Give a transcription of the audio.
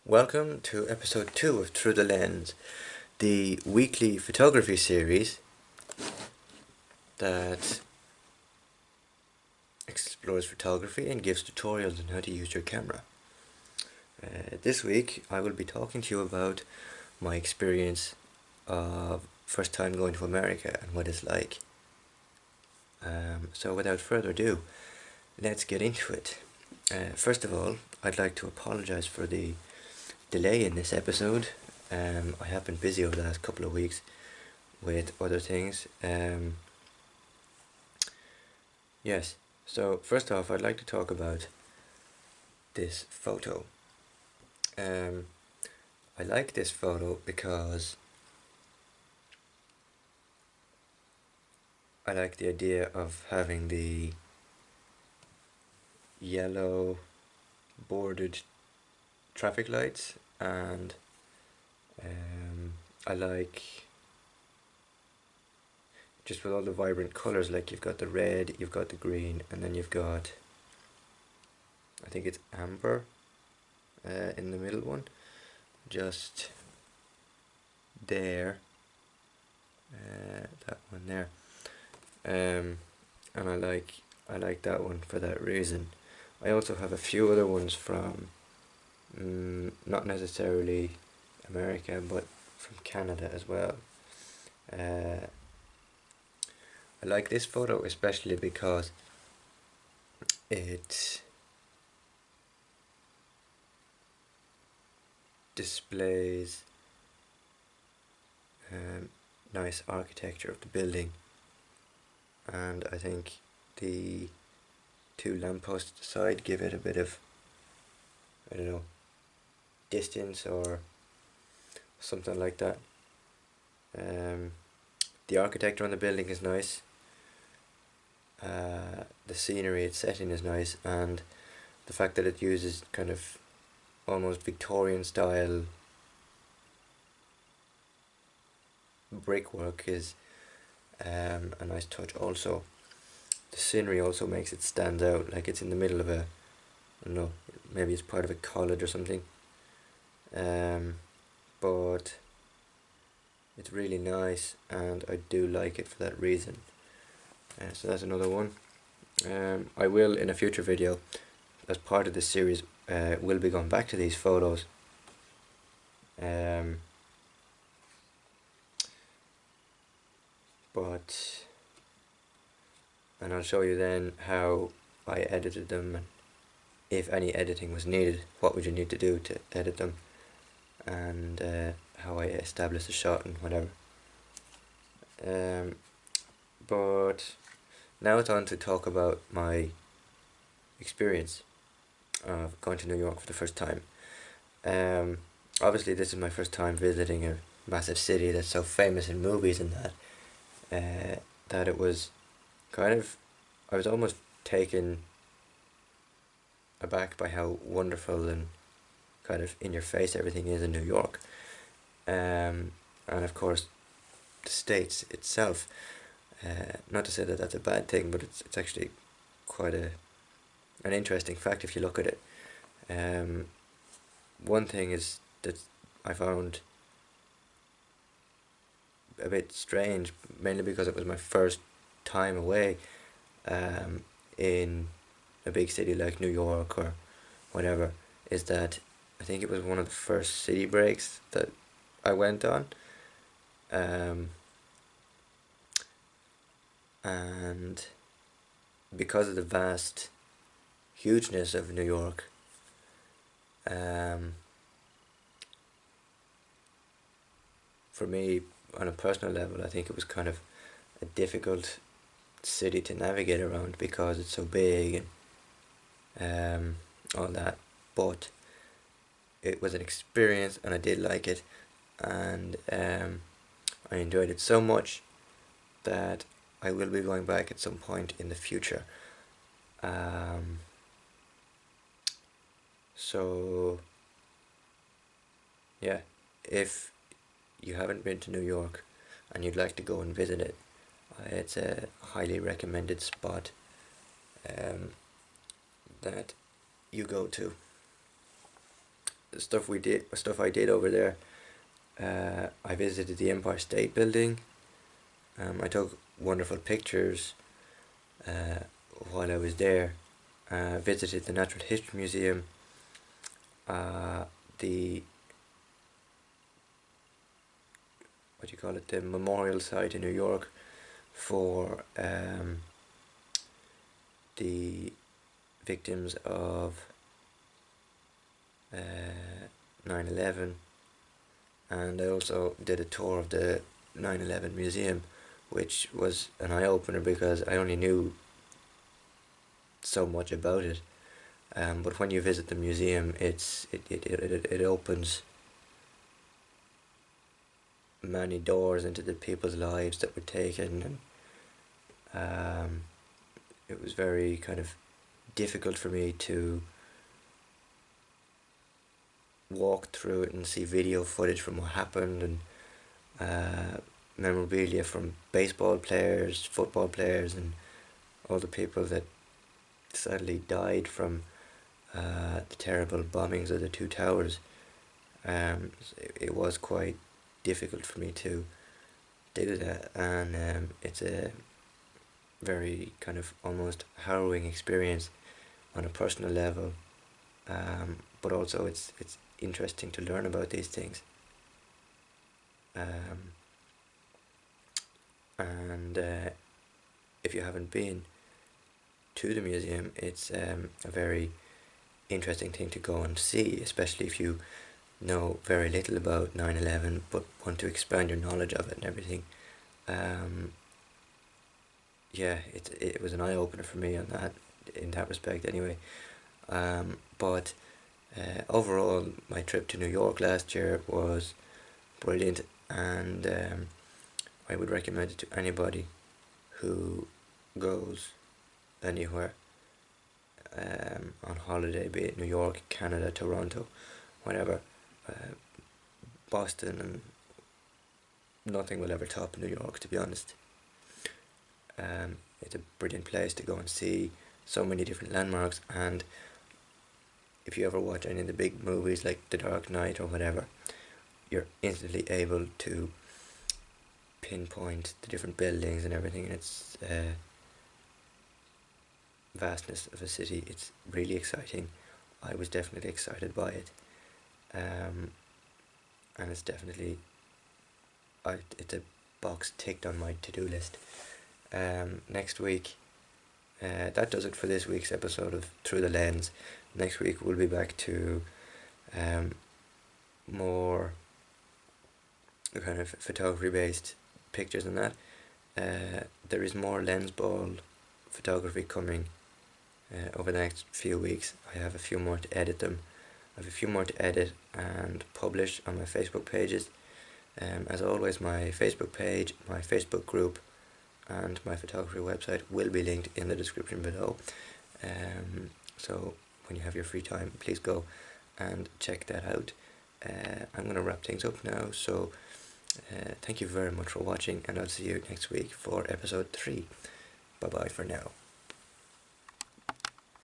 Welcome to episode 2 of Through the Lens, the weekly photography series that explores photography and gives tutorials on how to use your camera. This week I will be talking to you about my experience of first time going to America and what it's like. So without further ado, let's get into it. First of all, I'd like to apologize for the delay in this episode. I have been busy over the last couple of weeks with other things. Yes, so first off, I'd like to talk about this photo. I like this photo because I like the idea of having the yellow bordered traffic lights, and I like just with all the vibrant colors, like you've got the red, you've got the green, and then you've got, I think it's amber in the middle one, just there, that one there. And I like that one for that reason. I also have a few other ones from not necessarily America, but from Canada as well. I like this photo especially because it displays nice architecture of the building, and I think the two lampposts at the side give it a bit of, I don't know, distance or something like that. The architecture on the building is nice. The scenery it's set in is nice, and the fact that it uses kind of almost Victorian style brickwork is a nice touch also. The scenery also makes it stand out, like it's in the middle of a, I don't know, maybe it's part of a college or something. But it's really nice, and I do like it for that reason. So that's another one. I will, in a future video, as part of this series, will be going back to these photos. But and I'll show you then how I edited them, and if any editing was needed, what would you need to do to edit them, and how I established the shot and whatever. But now it's on to talk about my experience of going to New York for the first time. Obviously, this is my first time visiting a massive city that's so famous in movies and that it was kind of, I was almost taken aback by how wonderful and kind of in your face everything is in New York. And of course, the States itself. Not to say that that's a bad thing, but it's actually quite an interesting fact if you look at it. One thing is that I found a bit strange, mainly because it was my first time away in a big city like New York or whatever, is that I think it was one of the first city breaks that I went on. And because of the vast hugeness of New York, for me, on a personal level, I think it was kind of a difficult city to navigate around because it's so big and all that. But it was an experience, and I did like it, and I enjoyed it so much that I will be going back at some point in the future. So yeah, if you haven't been to New York and you'd like to go and visit it, it's a highly recommended spot that you go to. stuff I did over there. I visited the Empire State Building. I took wonderful pictures uh, while I was there. Visited the Natural History Museum, the what do you call it, the memorial site in New York for the victims of 9/11, and I also did a tour of the 9/11 museum, which was an eye opener because I only knew so much about it. But when you visit the museum, it opens many doors into the people's lives that were taken, and it was very kind of difficult for me to walk through it and see video footage from what happened, and memorabilia from baseball players, football players, and all the people that sadly died from the terrible bombings of the two towers. It was quite difficult for me to do that, and it's a very kind of almost harrowing experience on a personal level. But also it's interesting to learn about these things. And if you haven't been to the museum, it's a very interesting thing to go and see, especially if you know very little about 9/11 but want to expand your knowledge of it and everything. Um, yeah, it was an eye opener for me on that, in that respect anyway. But overall, my trip to New York last year was brilliant, and I would recommend it to anybody who goes anywhere on holiday, be it New York, Canada, Toronto, whatever. Uh, Boston, and nothing will ever top New York, to be honest. It's a brilliant place to go and see so many different landmarks, and if you ever watch any of the big movies like The Dark Knight or whatever, you're instantly able to pinpoint the different buildings and everything, and it's vastness of a city. It's really exciting. I was definitely excited by it, and it's definitely it's a box ticked on my to-do list. Next week, that does it for this week's episode of Through the Lens. Next week we'll be back to more kind of photography based pictures and that. There is more lens ball photography coming over the next few weeks. I have a few more to edit them. I have a few more to edit and publish on my Facebook pages. As always, my Facebook page, my Facebook group, and my photography website will be linked in the description below. So when you have your free time, please go and check that out. I'm going to wrap things up now, so thank you very much for watching, and I'll see you next week for episode 3. Bye bye for now.